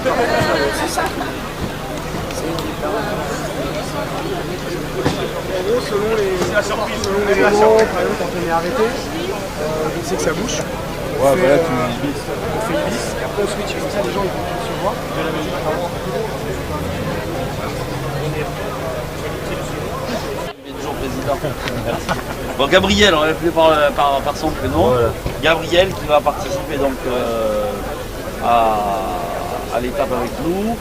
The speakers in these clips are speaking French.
En gros, selon les moments, par exemple, quand on est arrêté, on sait que ça bouche. Ouais, voilà, tu on fait une vis, et après on switch comme ça, les gens ils peuvent se voir. Bon, Gabriel, on va l'appeler par son prénom. Voilà. Gabriel qui va participer donc à l'étape avec nous.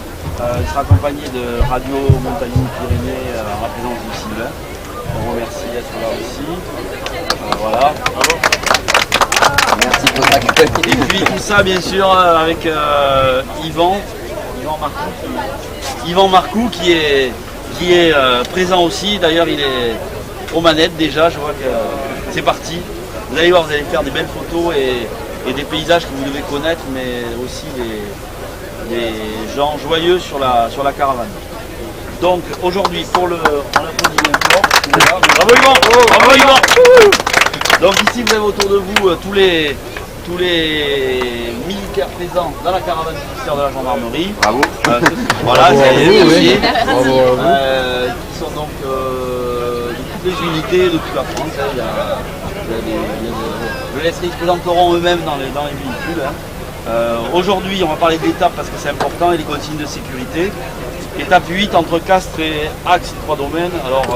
Il sera accompagné de Radio Montagne Pyrénées en la présence de Sylvain. On remercie d'être là aussi. Voilà. Merci pour l'accueil. Et puis tout ça bien sûr avec Yvan Marcoux qui est présent aussi. D'ailleurs il est aux manettes déjà, je vois que c'est parti. Vous allez voir, vous allez faire des belles photos et des paysages que vous devez connaître, mais aussi des gens joyeux sur la caravane. Donc aujourd'hui pour le... On applaudit bien fort. Bravo Yvan. Bravo Yvan. Donc ici vous avez autour de vous tous les militaires présents dans la caravane judiciaire de la gendarmerie. Bravo. Voilà, c'est qui sont donc de toutes les unités de toute la France. Je laisse ils se présenteront eux-mêmes dans les véhicules. Aujourd'hui on va parler de l'étape parce que c'est important et les consignes de sécurité. Étape 8 entre Castres et Axe, 3 domaines. Alors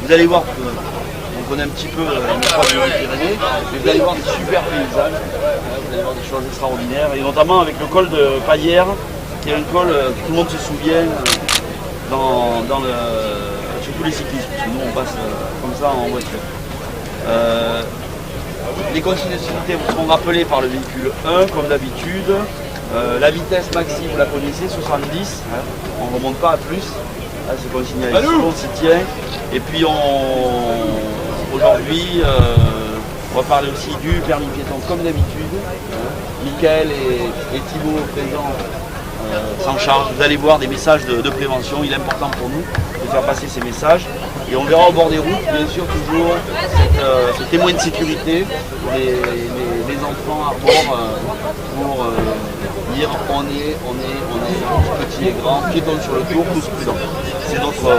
vous allez voir que on connaît un petit peu les 3 Pyrénées, mais vous allez voir des super paysages, vous allez voir des choses extraordinaires, et notamment avec le col de Paillère, qui est un col que tout le monde se souvient surtout les cyclistes, parce que nous on passe comme ça en voiture. Les consignes de sécurité vous seront rappelées par le véhicule 1 comme d'habitude. La vitesse maxi vous la connaissez, 70, on ne remonte pas à plus. Là, c'est consigné ici, on s'y tient. Et puis aujourd'hui, on va parler aussi du permis piéton comme d'habitude. Mickaël et Thibaut présents s'en chargent. Vous allez voir des messages de prévention. Il est important pour nous de faire passer ces messages. Et on verra au bord des routes, bien sûr, toujours ce témoin de sécurité pour les enfants à bord pour dire on est petit et grand, piétons sur le tour, tous prudents. C'est notre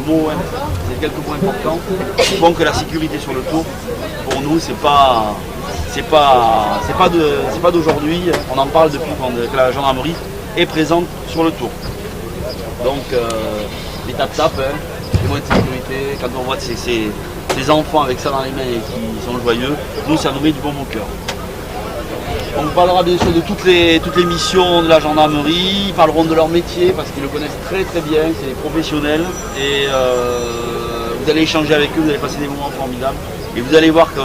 mot, c'est quelques points importants qui font que la sécurité sur le tour, pour nous, c'est pas d'aujourd'hui, on en parle depuis que la gendarmerie est présente sur le tour. Donc les tap-tap, témoins de sécurité, quand on voit ces enfants avec ça dans les mains et qui sont joyeux, nous ça nous met du bon au cœur. On parlera bien sûr de toutes les missions de la gendarmerie, ils parleront de leur métier parce qu'ils le connaissent très très bien, c'est des professionnels et vous allez échanger avec eux, vous allez passer des moments formidables et vous allez voir que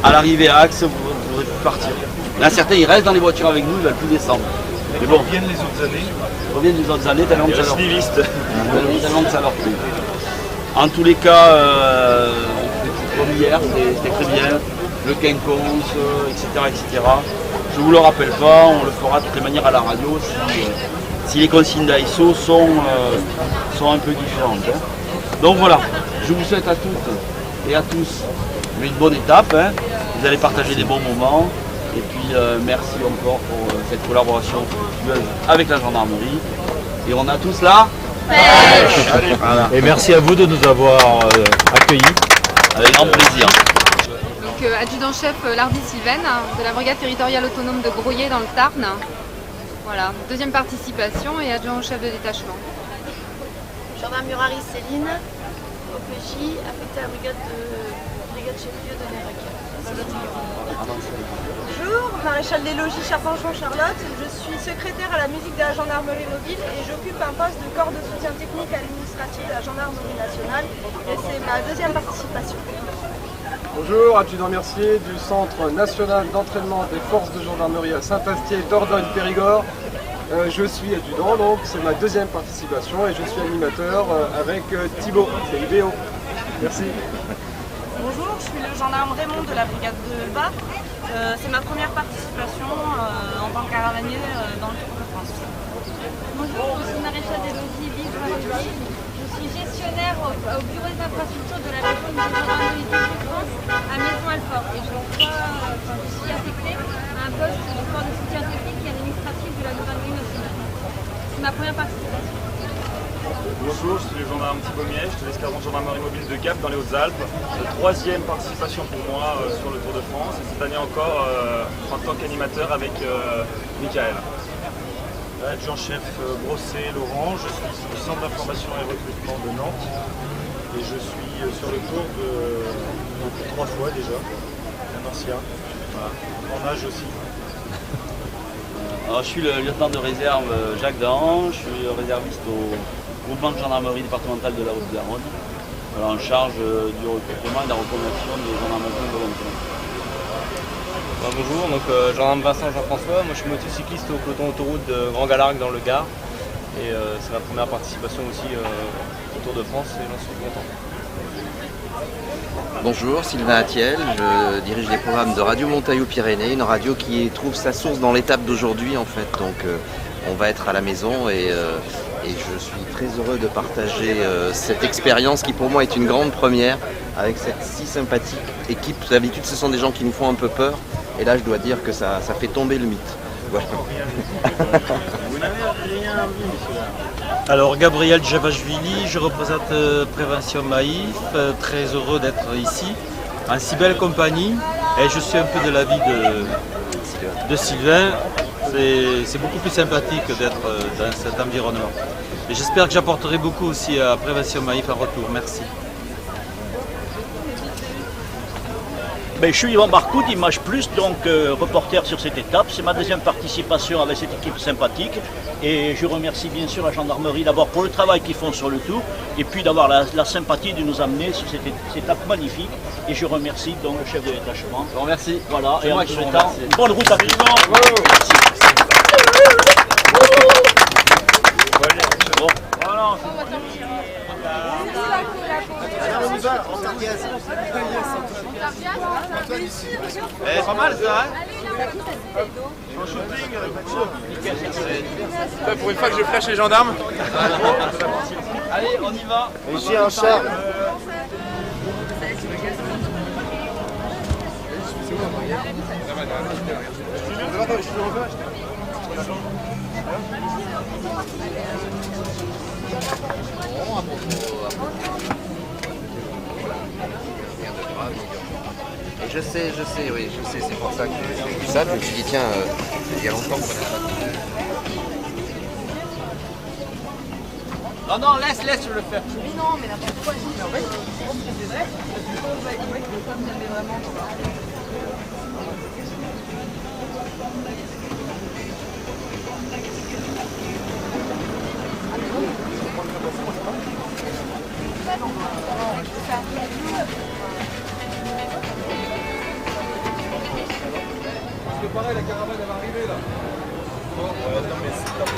à l'arrivée à Axe, vous pourrez plus partir. Là certains ils restent dans les voitures avec nous, ils ne veulent plus descendre. Mais bon, ils reviennent les autres années. Ils reviennent les autres années, tellement que ça leur plaît. En tous les cas, comme hier, c'était très bien. Le quinconce, etc. Je ne vous le rappelle pas, on le fera de toutes les manières à la radio si les consignes d'ASO sont un peu différentes. Donc voilà, je vous souhaite à toutes et à tous une bonne étape. Vous allez partager des bons moments. Et puis merci encore pour cette collaboration avec la gendarmerie. Et on a tous là. Voilà. Et merci à vous de nous avoir accueillis. Avec grand plaisir. Adjudant-chef Lardy Sylvain de la brigade territoriale autonome de Grouillé dans le Tarn. Voilà, deuxième participation et adjudant-chef de détachement. Gendarme Muraris Céline, OPJ, affecté à la brigade chef-lieu de Nérac. Bonjour, maréchal des logis Charpenchon Charlotte, je suis secrétaire à la musique de la gendarmerie mobile et j'occupe un poste de corps de soutien technique administratif de la gendarmerie nationale et c'est ma deuxième participation. Bonjour, adjudant Mercier du Centre national d'entraînement des forces de gendarmerie à Saint-Astier, Dordogne-Périgord. Je suis adjudant, donc c'est ma deuxième participation et je suis animateur avec Thibaut, CIBO. Merci. Bonjour, je suis le gendarme Raymond de la brigade de Bas. C'est ma première participation en tant que caravanier dans le Tour de France. Bonjour, je suis maréchal des logis Yves Marotti. Je suis gestionnaire au bureau des infrastructures de la région de gendarmerie de France à Maison-Alfort. Et je suis affectée à un poste de corps de soutien technique première participation. Bonjour, je suis le gendarme Thibaut Miège de l'escadron gendarmerie mobile de Gap dans les Hautes-Alpes. Troisième participation pour moi sur le Tour de France et cette année encore en tant qu'animateur avec Michael. Adjudant-chef Brosset Laurent, je suis du centre d'information et recrutement de Nantes et je suis sur le Tour depuis 3 fois déjà, un ancien, voilà. En âge aussi. Alors, je suis le lieutenant de réserve Jacques Dahan, je suis réserviste au groupement de gendarmerie départementale de la Haute-Garonne, voilà, en charge du recrutement et de la reconversion des gendarmeries volontaires. Bonjour, donc gendarme Vincent Jean-François, moi je suis motocycliste au peloton autoroute de Grand Galargue dans le Gard et c'est ma première participation aussi au Tour de France et j'en suis content. Bonjour, Sylvain Attiel, je dirige les programmes de Radio Montaillou-Pyrénées, une radio qui trouve sa source dans l'étape d'aujourd'hui en fait, donc on va être à la maison et je suis très heureux de partager cette expérience qui pour moi est une grande première avec cette si sympathique équipe. D'habitude ce sont des gens qui nous font un peu peur et là je dois dire que ça fait tomber le mythe. Voilà. Vous n'avez rien vu, monsieur. Alors Gabriel Javashvili, je représente Prévention Maïf, très heureux d'être ici, en si belle compagnie et je suis un peu de l'avis de Sylvain, c'est beaucoup plus sympathique d'être dans cet environnement. Et j'espère que j'apporterai beaucoup aussi à Prévention Maïf en retour, merci. Ben, je suis Yvan Barcoud, Image Plus, donc reporter sur cette étape. C'est ma deuxième participation avec cette équipe sympathique. Et je remercie bien sûr la gendarmerie d'abord pour le travail qu'ils font sur le tour et puis d'avoir la sympathie de nous amener sur cette étape magnifique. Et je remercie donc le chef de détachement. Je vous remercie. Voilà, et en moi vous qui vous souhaitant remercie. une bonne route à tous. Merci. Bon. Voilà. Pas mal ça, hein? Pour une fois que je flash les gendarmes. Allez, on y va. Et j'ai un char. Et je sais, c'est pour ça que j'ai vu ça, je me suis dit tiens, il y a longtemps qu'on n'a pas. Non, laisse le faire. Mais non, mais n'importe quoi. C'est vrai. Parce que pareil, la caravane elle va arriver là. Non mais c'est top.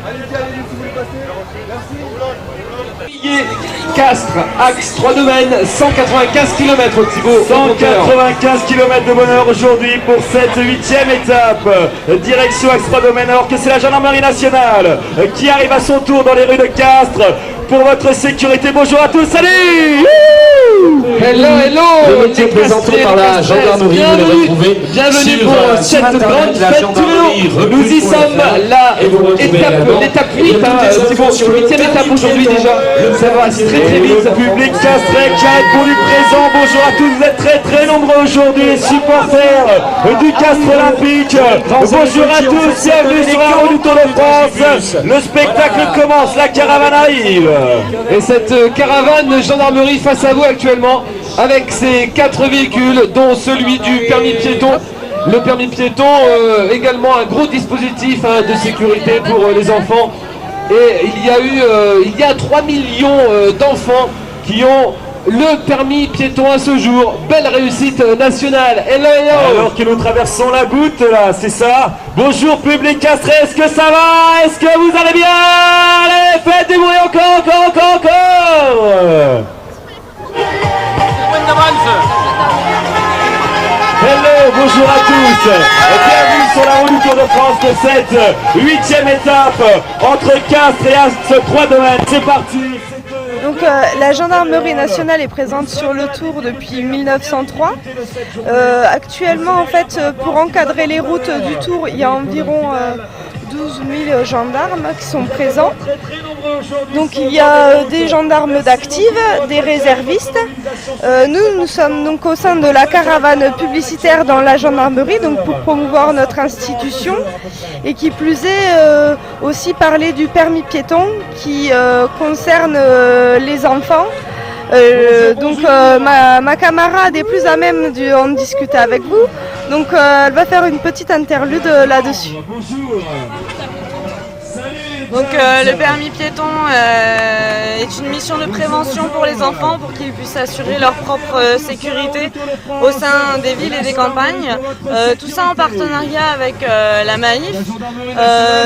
Allez-y, si vous voulez passer. Merci. Castres, axe 3 domaines, 195 km Thibaut. 195 km de bonheur aujourd'hui pour cette 8e étape. Direction axe 3 domaines, alors que c'est la gendarmerie nationale qui arrive à son tour dans les rues de Castres pour votre sécurité. Bonjour à tous, salut! Hello, le métier présenté par la gendarmerie, vous l'avez retrouvé. Bienvenue pour cette grande fête du vélo. Nous y sommes là, l'étape 8, Thibaut, sur 8e étape aujourd'hui déjà. Ça va très vite. Public castrais qui a répondu présent. Bonjour à tous, vous êtes très nombreux aujourd'hui, les supporters du Castres Olympique. Bonjour à tous, bienvenue sur la route du Tour de France. Le spectacle commence, la caravane arrive. Et cette caravane gendarmerie face à vous actuellement avec ses 4 véhicules dont celui du permis piéton. Le permis piéton, également un gros dispositif de sécurité pour les enfants. Et il y a 3 millions d'enfants qui ont le permis piéton à ce jour. Belle réussite nationale. Hello. Alors que nous traversons la goutte là, c'est ça. Bonjour public castré, est-ce que ça va? Est-ce que vous allez bien? Allez, faites du bruit encore. Hello, bonjour à tous et bienvenue sur la route du Tour de France de cette 8e étape entre Castres et As 3 domaines. C'est parti. Donc la gendarmerie nationale est présente sur le Tour depuis 1903. Actuellement, en fait, pour encadrer les routes du Tour, il y a environ 12 000 gendarmes qui sont présents. Donc il y a des gendarmes d'active, des réservistes. Nous sommes donc au sein de la caravane publicitaire dans la gendarmerie, donc pour promouvoir notre institution. Et qui plus est, aussi parler du permis piéton qui concerne les enfants. Ma camarade est plus à même d'en discuter avec vous. Donc elle va faire une petite interlude là-dessus. Donc le permis piéton est une mission de prévention pour les enfants pour qu'ils puissent assurer leur propre sécurité au sein des villes et des campagnes. Tout ça en partenariat avec la Maïf.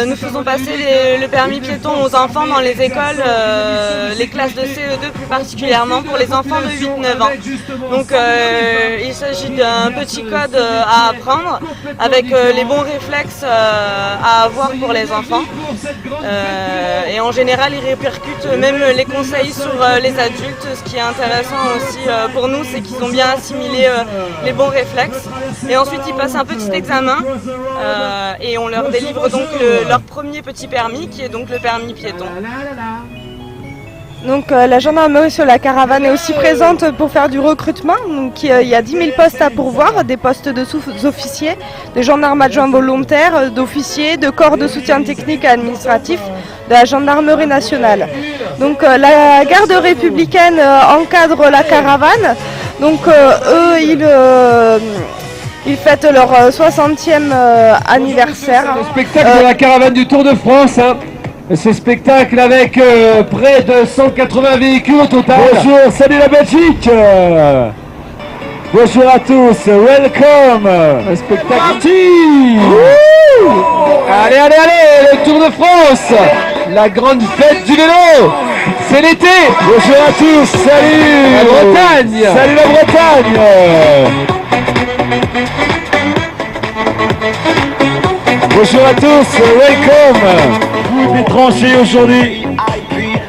Nous faisons passer le permis piéton aux enfants dans les écoles, les classes de CE2 plus particulièrement pour les enfants de 8-9 ans. Donc il s'agit d'un petit code à apprendre avec les bons réflexes à avoir pour les enfants. Et en général, ils répercutent même les conseils sur les adultes. Ce qui est intéressant aussi pour nous, c'est qu'ils ont bien assimilé les bons réflexes. Et ensuite, ils passent un petit examen et on leur délivre donc leur premier petit permis, qui est donc le permis piéton. Donc la gendarmerie sur la caravane est aussi présente pour faire du recrutement. Donc il y a 10 000 postes à pourvoir, des postes de sous-officiers, de gendarmes adjoints volontaires, d'officiers, de corps de soutien technique et administratif de la gendarmerie nationale. Donc la garde républicaine encadre la caravane. Donc eux, ils fêtent leur 60e anniversaire. Le spectacle de la caravane du Tour de France. Ce spectacle avec près de 180 véhicules au total. Bonjour, salut la Belgique. Bonjour à tous, welcome. Un spectacle parti. Allez, allez, allez, le Tour de France. La grande fête du vélo. C'est l'été. Bonjour à tous, salut la Bretagne. Salut la Bretagne. Bonjour à tous, welcome. Des tranchées aujourd'hui.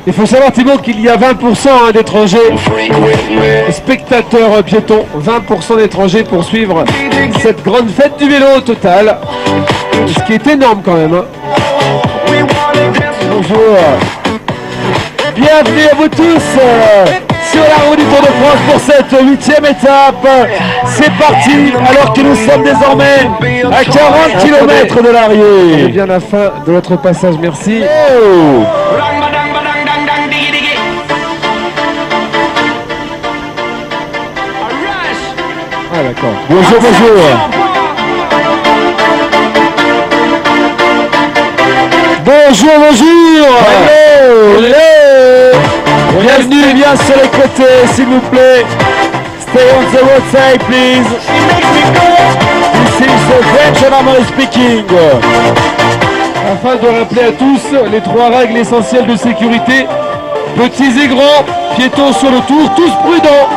Il faut savoir Thibaut qu'il y a 20% d'étrangers spectateurs piétons, 20% d'étrangers pour suivre cette grande fête du vélo au total, ce qui est énorme quand même. Bonjour, bienvenue à vous tous sur la route du Tour de France pour cette 8e étape. C'est parti alors que nous sommes désormais à 40 km de l'arrivée. C'est bien la fin de notre passage, merci. Oh. Ah d'accord. Bonjour, bonjour. Bonjour, bonjour. Hello, hello. Bienvenue bien sur les côtés, s'il vous plaît. Stay on the roadside, please. This is the French Gendarmerie speaking. Afin de rappeler à tous les 3 règles essentielles de sécurité, petits et grands, piétons sur le tour, tous prudents.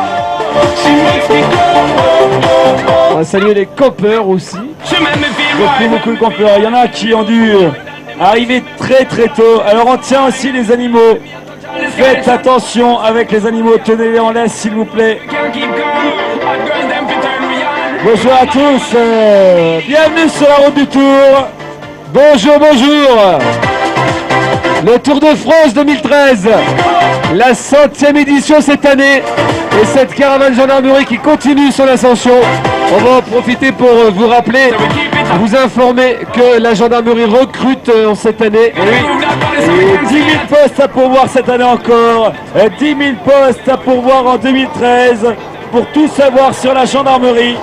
On va saluer les campeurs aussi. Beaucoup de campeurs. Il y en a qui ont dû arriver très très tôt. Alors on tient aussi les animaux. Faites attention avec les animaux. Tenez-les en laisse s'il vous plaît. Bonjour à tous. Bienvenue sur la route du Tour. Bonjour, bonjour. Le Tour de France 2013, la 100e édition cette année, et cette caravane gendarmerie qui continue son ascension. On va en profiter pour vous rappeler, vous informer que la gendarmerie recrute en cette année. Et 10 000 postes à pourvoir cette année encore, 10 000 postes à pourvoir en 2013. Pour tout savoir sur la gendarmerie,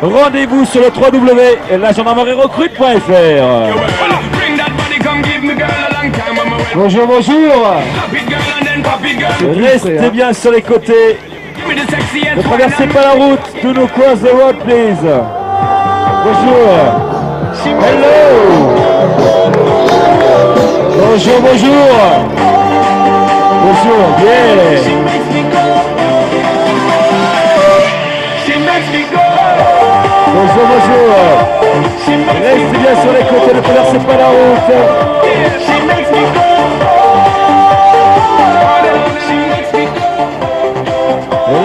rendez-vous sur le www.lagendarmerierecrute.fr. Bonjour, bonjour. Restez bien sur les côtés. Ne traversez pas la route. Do not cross the road, please. Bonjour. Hello. Bonjour, bonjour. Bonjour, bien. Bonjour, bonjour. Restez bien sur les côtés, ne traversez pas la route.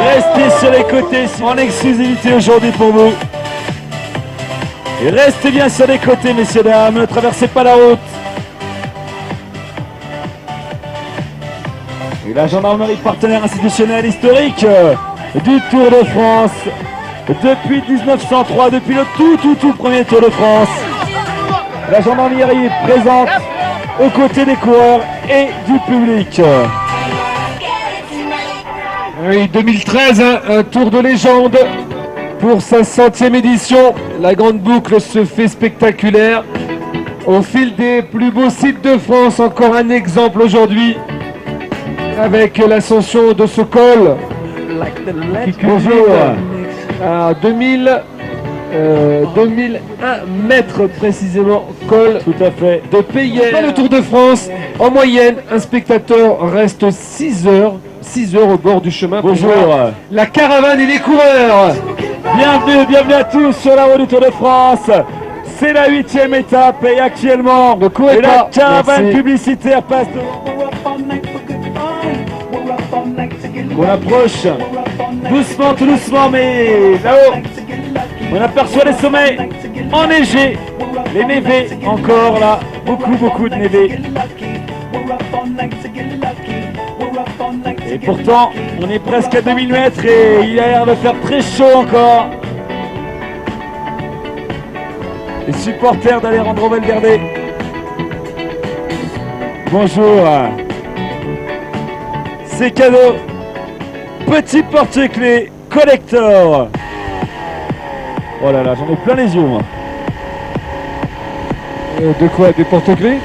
Restez sur les côtés, en exclusivité aujourd'hui pour vous. Et restez bien sur les côtés, messieurs, dames, ne traversez pas la route. Et la gendarmerie, partenaire institutionnel historique du Tour de France. Depuis 1903, depuis le tout premier Tour de France. La gendarmerie est présente aux côtés des coureurs et du public. Oui, 2013, un tour de légende pour sa 100e édition. La grande boucle se fait spectaculaire. Au fil des plus beaux sites de France, encore un exemple aujourd'hui avec l'ascension de ce col qui culmine à 2001 mètres précisément, col tout à fait de Payerne. Dans le Tour de France, en moyenne, un spectateur reste 6 heures au bord du chemin. Bonjour. La caravane et les coureurs. Bienvenue à tous sur la route du Tour de France. C'est la 8e étape et actuellement la caravane publicitaire passe On approche doucement, tout doucement, mais là-haut, on aperçoit les sommets enneigés, les névés encore là, beaucoup de névés. Et pourtant, on est presque à 2000 mètres et il a l'air de faire très chaud encore. Les supporters d'Alejandro Valverde. Bonjour. C'est cadeau. Petit porte-clés collector. Oh là là, j'en ai plein les yeux moi. De quoi? Des porte-clés?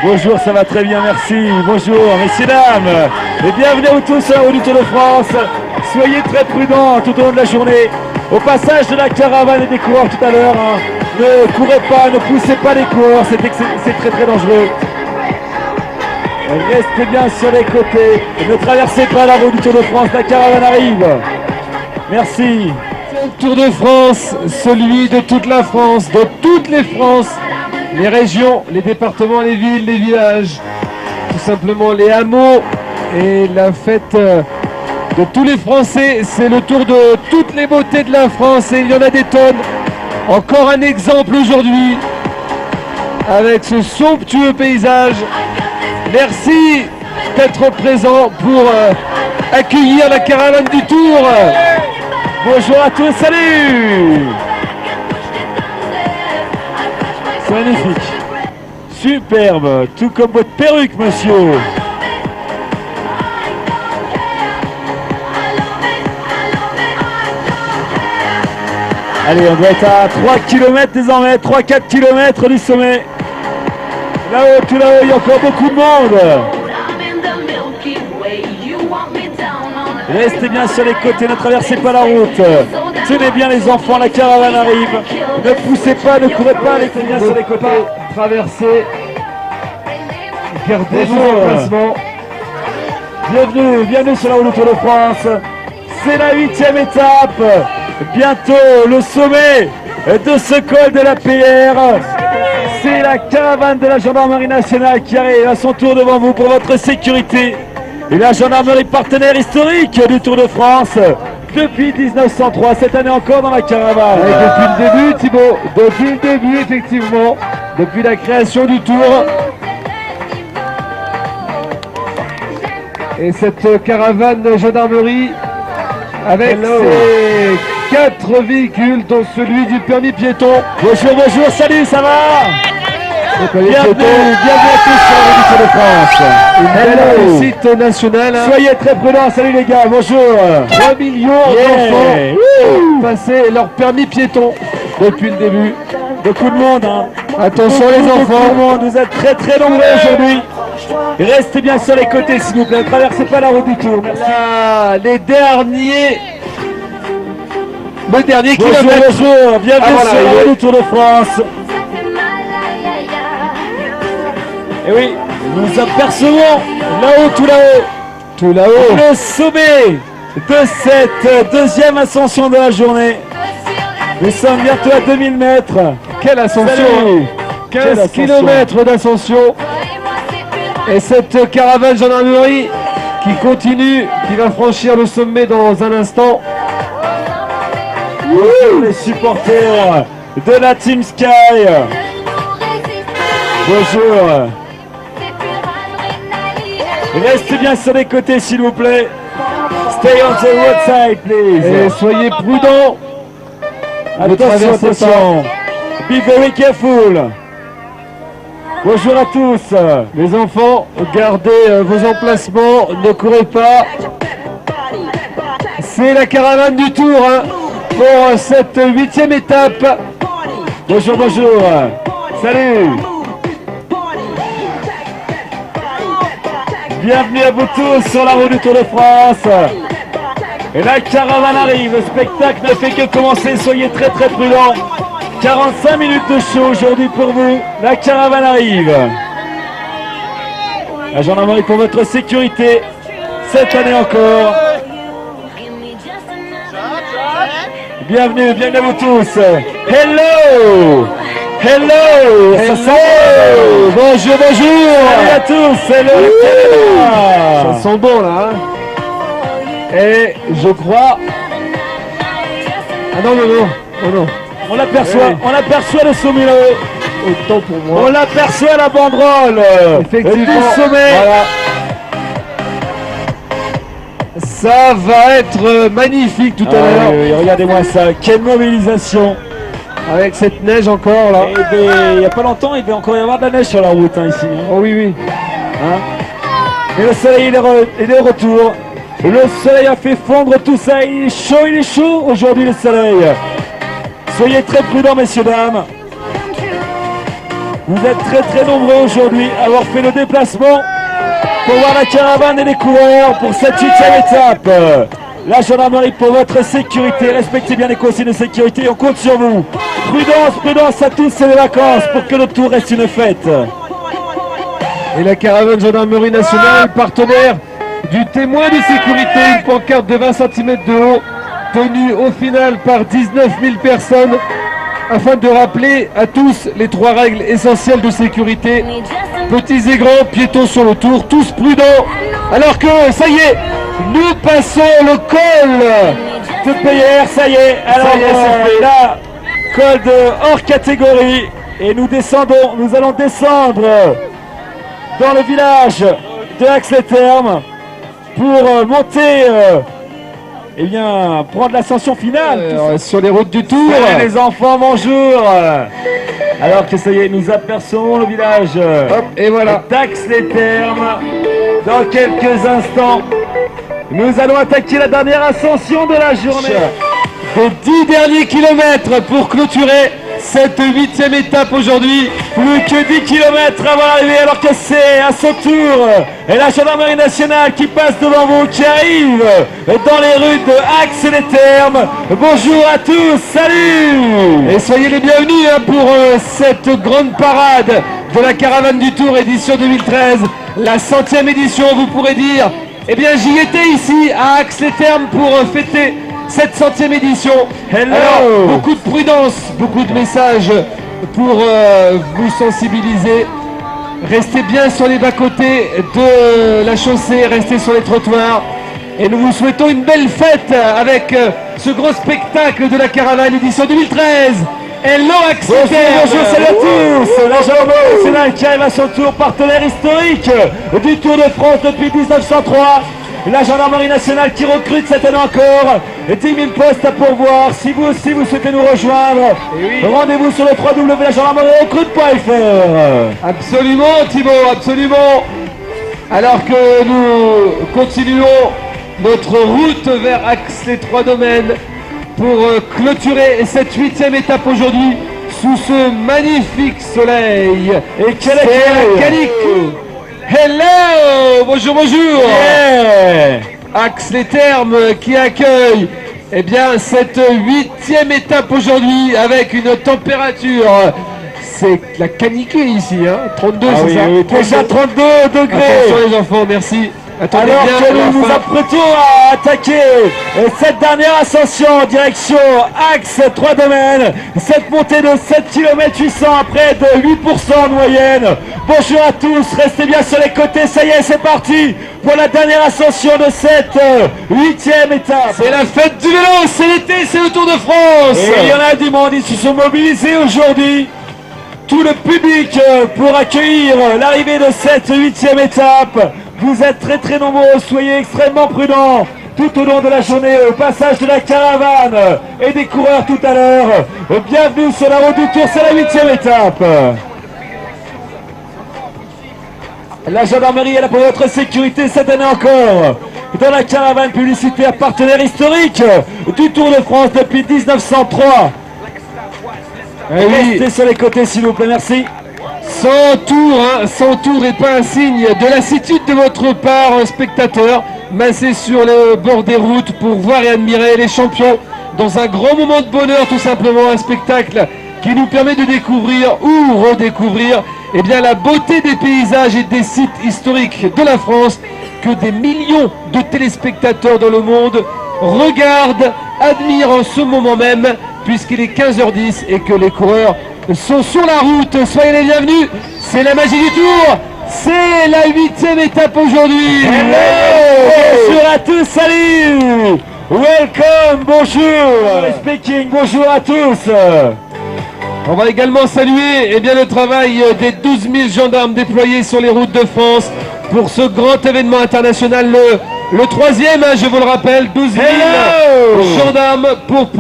Bonjour, ça va très bien, merci. Bonjour, messieurs, dames. Et bienvenue à vous tous au Tour de France. Soyez très prudents tout au long de la journée. Au passage de la caravane et des coureurs tout à l'heure, hein, ne courez pas, ne poussez pas les coureurs, c'est très dangereux. Restez bien sur les côtés et ne traversez pas la route du Tour de France, la caravane arrive. Merci. Le Tour de France, celui de toute la France, de toutes les Frances, les régions, les départements, les villes, les villages, tout simplement les hameaux et la fête de tous les Français. C'est le tour de toutes les beautés de la France et il y en a des tonnes. Encore un exemple aujourd'hui avec ce somptueux paysage. Merci d'être présent pour accueillir la caravane du Tour. Bonjour à tous, salut. C'est magnifique. Superbe, tout comme votre perruque, monsieur. Allez, on doit être à 3 km désormais, 3-4 km du sommet. Là-haut, tout là-haut, il y a encore beaucoup de monde. Restez bien sur les côtés, ne traversez pas la route. Tenez bien les enfants, la caravane arrive. Ne poussez pas, ne courez pas, restez bien sur les côtés. Traversez. Gardez vos emplacements. Bienvenue sur la route du Tour de France. C'est la 8e étape. Bientôt le sommet de ce col de la PR. C'est la caravane de la gendarmerie nationale qui arrive à son tour devant vous pour votre sécurité. Et la gendarmerie partenaire historique du Tour de France depuis 1903, cette année encore dans la caravane. Et depuis le début, Thibaut, depuis le début, effectivement, depuis la création du Tour. Et cette caravane de gendarmerie avec ses 4 véhicules, dont celui du permis piéton. Bonjour, salut, ça va? Bienvenue à tous sur la route du Tour de France. Une belle réussite nationale. Soyez très prudents, salut les gars, bonjour. 3 millions d'enfants passaient leur permis piéton depuis le début. Beaucoup de monde, hein. Attention les enfants. Vous êtes très nombreux aujourd'hui. Restez bien sur les côtés s'il vous plaît, ne traversez pas la route du Tour. Là, les derniers. Le dernier kilomètre. Bonjour, bienvenue sur la route du Tour de France. Et oui, Nous apercevons là-haut, tout là-haut, le sommet de cette deuxième ascension de la journée. Nous sommes bientôt à 2000 mètres. Quelle ascension! 15 km d'ascension. Et cette caravane gendarmerie qui continue, qui va franchir le sommet dans un instant. Les supporters de la Team Sky. Bonjour. Restez bien sur les côtés s'il vous plaît. Stay on the roadside please. Et soyez prudents. Attention. Be very careful. Bonjour à tous. Les enfants, gardez vos emplacements, ne courez pas. C'est la caravane du Tour hein, pour cette 8e étape. Bonjour. Salut. Bienvenue à vous tous sur la route du Tour de France. Et la caravane arrive, le spectacle ne fait que commencer, soyez très prudents. 45 minutes de show aujourd'hui pour vous, la caravane arrive. La gendarmerie pour votre sécurité, cette année encore. Bienvenue à vous tous. Hello. Bonjour. Salut à tous. Hello. Ça sent bon là. Et je crois... Ah non. On aperçoit le sommet là-haut. Autant pour moi. On l'aperçoit la banderole. Effectivement. Du sommet. Voilà. Ça va être magnifique tout à l'heure. Regardez-moi ça. Quelle mobilisation. Avec cette neige encore là. Il n'y a pas longtemps, il va encore y avoir de la neige sur la route ici. Oh oui. Et le soleil il est de retour. Le soleil a fait fondre tout ça. Il est chaud aujourd'hui le soleil. Soyez très prudents messieurs, dames. Vous êtes très nombreux aujourd'hui à avoir fait le déplacement pour voir la caravane et les coureurs pour cette 8e étape. La gendarmerie pour votre sécurité. Respectez bien les consignes de sécurité. On compte sur vous. Prudence à tous, c'est les vacances pour que le tour reste une fête. Et la caravane gendarmerie nationale, partenaire du témoin de sécurité, une pancarte de 20 cm de haut, tenue au final par 19 000 personnes, afin de rappeler à tous les 3 règles essentielles de sécurité. Petits et grands, piétons sur le tour, tous prudents, alors que, ça y est, nous passons le col de PR, ça y est. Alors, là, col de hors catégorie, et nous allons descendre dans le village de Ax-les-Thermes pour monter, prendre l'ascension finale. Sur les routes du Tour. Salut les enfants, bonjour. Alors que ça y est, nous apercevons le village et voilà d'Ax-les-Thermes. Dans quelques instants, nous allons attaquer la dernière ascension de la journée. Les 10 derniers kilomètres pour clôturer cette 8e étape aujourd'hui. Plus que 10 km avant l'arrivée, alors que c'est à son tour. Et la gendarmerie nationale qui passe devant vous, qui arrive dans les rues de Ax-les-Thermes. Bonjour à tous, salut. Et soyez les bienvenus pour cette grande parade de la caravane du Tour édition 2013. La 100e édition, vous pourrez dire. Eh bien, j'y étais ici à Ax-les-Thermes pour fêter cette 100e édition. Alors, beaucoup de prudence, beaucoup de messages pour vous sensibiliser. Restez bien sur les bas-côtés de la chaussée, restez sur les trottoirs. Et nous vous souhaitons une belle fête avec ce gros spectacle de la caravane édition 2013. Hello Ax-les-Thermes. Bonjour, salut à tous. La gendarmerie nationale qui arrive à son tour, partenaire historique du Tour de France depuis 1903. La gendarmerie nationale qui recrute cette année encore. 10 000 postes à pourvoir. Si vous aussi vous souhaitez nous rejoindre, rendez-vous sur le www.lagendarmerie-recrute.fr. Absolument Thibaut, absolument. Alors que nous continuons notre route vers Ax-les-Trois-Domaines pour clôturer cette 8e étape aujourd'hui sous ce magnifique soleil. Et quelle est la canicule. Hello, bonjour. Yeah. Ax-les-Thermes qui accueille cette 8e étape aujourd'hui avec une température c'est la canicule ici, hein. 32, Ah c'est oui, ça? oui, déjà 32 degrés. Attention les enfants, merci. Attendez Alors bien, que à la nous nous fin. apprêtons à attaquer cette dernière ascension en direction axe 3 domaines, cette montée de 7 km 800 à près de 8% en moyenne. Bonjour à tous, restez bien sur les côtés, ça y est, c'est parti pour la dernière ascension de cette 8e étape. C'est la fête du vélo, c'est l'été, c'est le Tour de France. Et il y en a du monde, ils se sont mobilisés aujourd'hui. Tout le public pour accueillir l'arrivée de cette 8e étape. Vous êtes très très nombreux, soyez extrêmement prudents tout au long de la journée au passage de la caravane et des coureurs tout à l'heure. Bienvenue sur la route du Tour, c'est la 8e étape. La gendarmerie est là pour votre sécurité cette année encore. Dans la caravane publicitaire partenaire historique du Tour de France depuis 1903. Restez sur les côtés s'il vous plaît, merci. Sans tour n'est pas un signe de lassitude de votre part, spectateur. Massé sur le bord des routes pour voir et admirer les champions dans un grand moment de bonheur, tout simplement un spectacle qui nous permet de découvrir ou redécouvrir la beauté des paysages et des sites historiques de la France que des millions de téléspectateurs dans le monde regardent, admirent en ce moment même, puisqu'il est 15h10 et que les coureurs sont sur la route. Soyez les bienvenus, c'est la magie du Tour, c'est la 8e étape aujourd'hui. Bonjour à tous, salut. Welcome, bonjour. Speaking, bonjour à tous. On va également saluer le travail des 12 000 gendarmes déployés sur les routes de France pour ce grand événement international, le troisième, je vous le rappelle, 12 000 gendarmes pour vous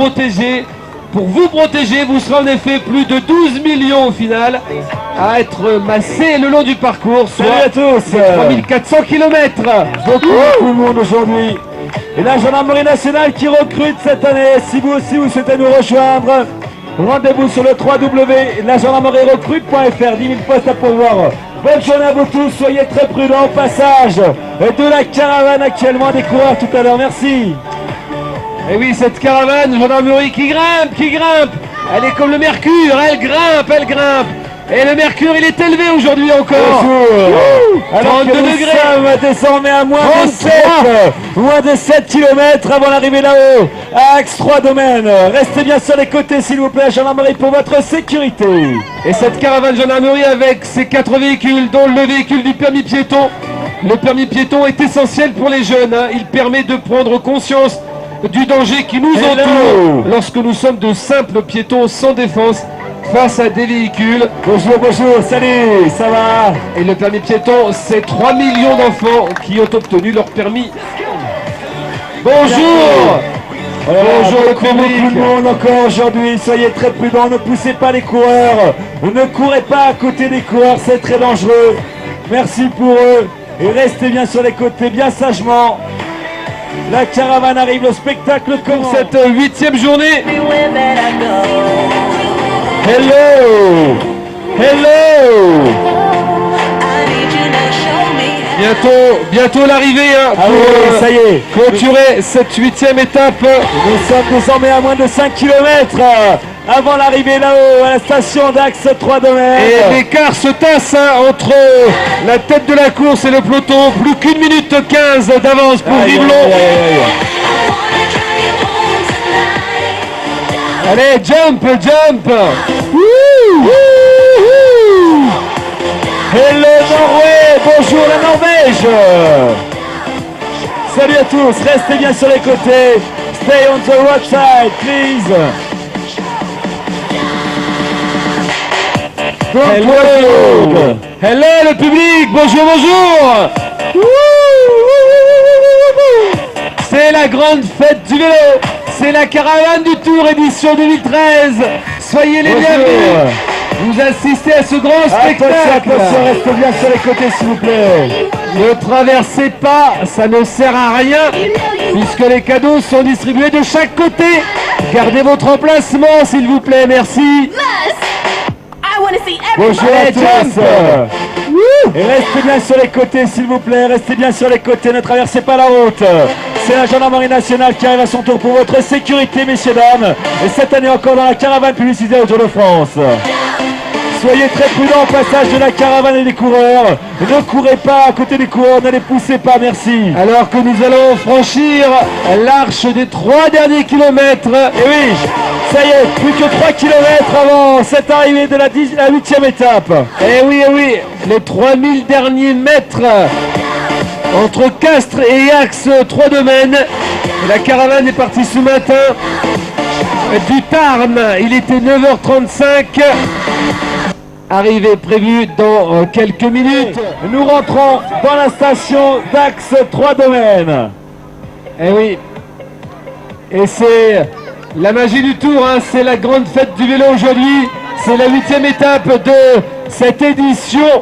protéger. Vous serez en effet plus de 12 millions au final à être massés le long du parcours, soit salut à tous. 3400 km. Beaucoup de monde aujourd'hui. Et la gendarmerie nationale qui recrute cette année. Si vous aussi vous souhaitez nous rejoindre, rendez-vous sur le www.lagendarmerierecrute.fr. 10 000 postes à pourvoir. Bonne journée à vous tous, soyez très prudents au passage de la caravane actuellement des coureurs tout à l'heure. Merci. Et oui, cette caravane gendarmerie qui grimpe. Elle est comme le mercure, elle grimpe. Et le mercure, il est élevé aujourd'hui encore. Alors 32 que nous degrés. sommes désormais à moins de 7 km avant l'arrivée là-haut, à Axe 3 Domaines. Restez bien sur les côtés, s'il vous plaît, gendarmerie, pour votre sécurité. Et cette caravane gendarmerie avec ses 4 véhicules, dont le véhicule du permis piéton. Le permis piéton est essentiel pour les jeunes. Il permet de prendre conscience du danger qui nous entoure lorsque nous sommes de simples piétons sans défense face à des véhicules. Bonjour, salut, ça va? Et le permis piéton, c'est 3 millions d'enfants qui ont obtenu leur permis. Bonjour. Bonjour le public. Beaucoup de monde encore aujourd'hui, soyez très prudents, ne poussez pas les coureurs, ne courez pas à côté des coureurs, c'est très dangereux. Merci pour eux et restez bien sur les côtés, bien sagement. La caravane arrive, le spectacle commence. Pour cette 8e journée. Hello. Bientôt l'arrivée pour ça y est, clôturer cette 8e étape. Nous sommes désormais à moins de 5 km avant l'arrivée là-haut à la station d'Axe 3 Domaines. Et l'écart se tasse entre la tête de la course et le peloton. Plus qu'1 minute 15 d'avance pour Rivelon. Allez, jump. Hello Norway, bonjour la Norvège. Salut à tous, restez bien sur les côtés. Stay on the road side, please. Hello le public, bonjour. C'est la grande fête du vélo. C'est la caravane du Tour édition 2013. Soyez les bienvenus. Vous assistez à ce grand spectacle. Attention, restez bien sur les côtés s'il vous plaît. Ne traversez pas, ça ne sert à rien, puisque les cadeaux sont distribués de chaque côté. Gardez votre emplacement s'il vous plaît, merci. Bonjour à tous. Et restez bien sur les côtés s'il vous plaît, restez bien sur les côtés, ne traversez pas la route. C'est la gendarmerie nationale qui arrive à son tour pour votre sécurité, messieurs, dames. Et cette année encore dans la caravane publicitaire au Tour de France. Soyez très prudents au passage de la caravane et des coureurs. Ne courez pas à côté des coureurs, ne les poussez pas, merci. Alors que nous allons franchir l'arche des 3 derniers kilomètres. Et oui, ça y est, plus que 3 km avant cette arrivée de la 8e étape. Et oui, les 3000 derniers mètres entre Castres et Axe 3 Domaines. Et la caravane est partie ce matin du Tarn. Il était 9h35. Arrivée prévue dans quelques minutes. Nous rentrons dans la station d'Axe 3 Domaines. Et oui. Et c'est la magie du Tour, hein. C'est la grande fête du vélo aujourd'hui. C'est la 8e étape de cette édition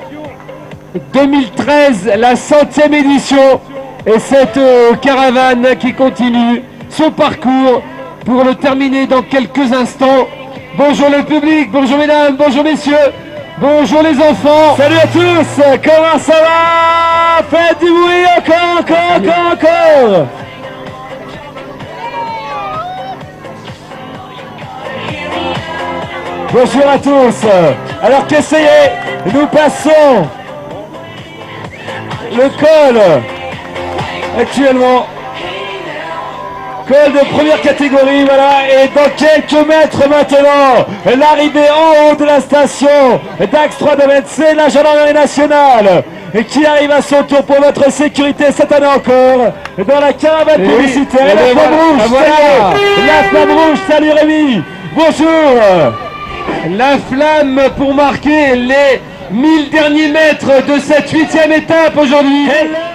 2013, la 100e édition. Et cette caravane qui continue son parcours pour le terminer dans quelques instants. Bonjour le public, bonjour mesdames, bonjour messieurs, bonjour les enfants. Salut à tous, comment ça va? Faites du bruit, encore. Bonjour à tous. Alors qu'essayez, nous passons le col actuellement. Col de première catégorie, voilà, et dans quelques mètres maintenant, l'arrivée en haut de la station d'Axe 3 Domaines, c'est la gendarmerie nationale qui arrive à son tour pour votre sécurité cette année encore dans la caravane publicitaire. Et la flamme rouge, voilà. La flamme rouge, salut Rémi, bonjour. La flamme pour marquer les 1000 derniers mètres de cette 8e étape aujourd'hui.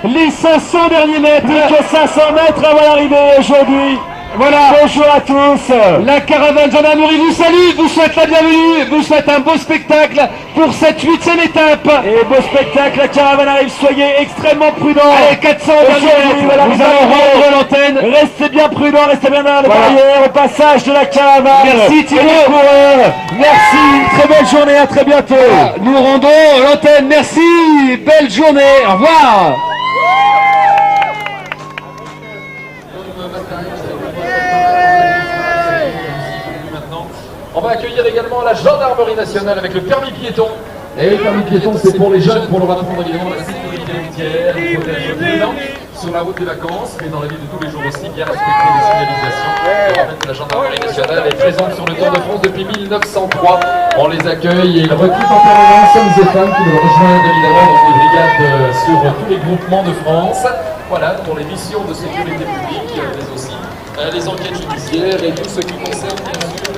Les 500 derniers mètres, plus que 500 mètres avant l'arrivée aujourd'hui. Voilà. Bonjour à tous. La caravane gendarmerie vous salue, vous souhaite la bienvenue, vous souhaite un beau spectacle pour cette 8e étape. Et beau spectacle, la caravane arrive, soyez extrêmement prudents. Allez, 400 derniers mètres, voilà, nous allons rendre l'antenne. Restez bien prudents, restez bien dans les barrières au passage de la caravane. Merci Thibaut. Merci, très belle journée, à très bientôt. Voilà, nous rendons l'antenne, merci, belle journée, au revoir. On va accueillir également la gendarmerie nationale avec le permis piéton. Et le permis piéton, c'est pour les jeunes, pour leur apprendre évidemment la sécurité routière, il faut être prudent sur la route des vacances, mais dans la vie de tous les jours aussi, bien respecter les signalisations. Je rappelle que la gendarmerie nationale est présente sur le Tour de France depuis 1903. On les accueille et ils recrutent en permanence hommes et femmes qui nous rejoignent évidemment dans des brigades sur tous les groupements de France. Voilà, pour les missions de sécurité publique, mais aussi les enquêtes judiciaires et tout ce qui concerne bien sûr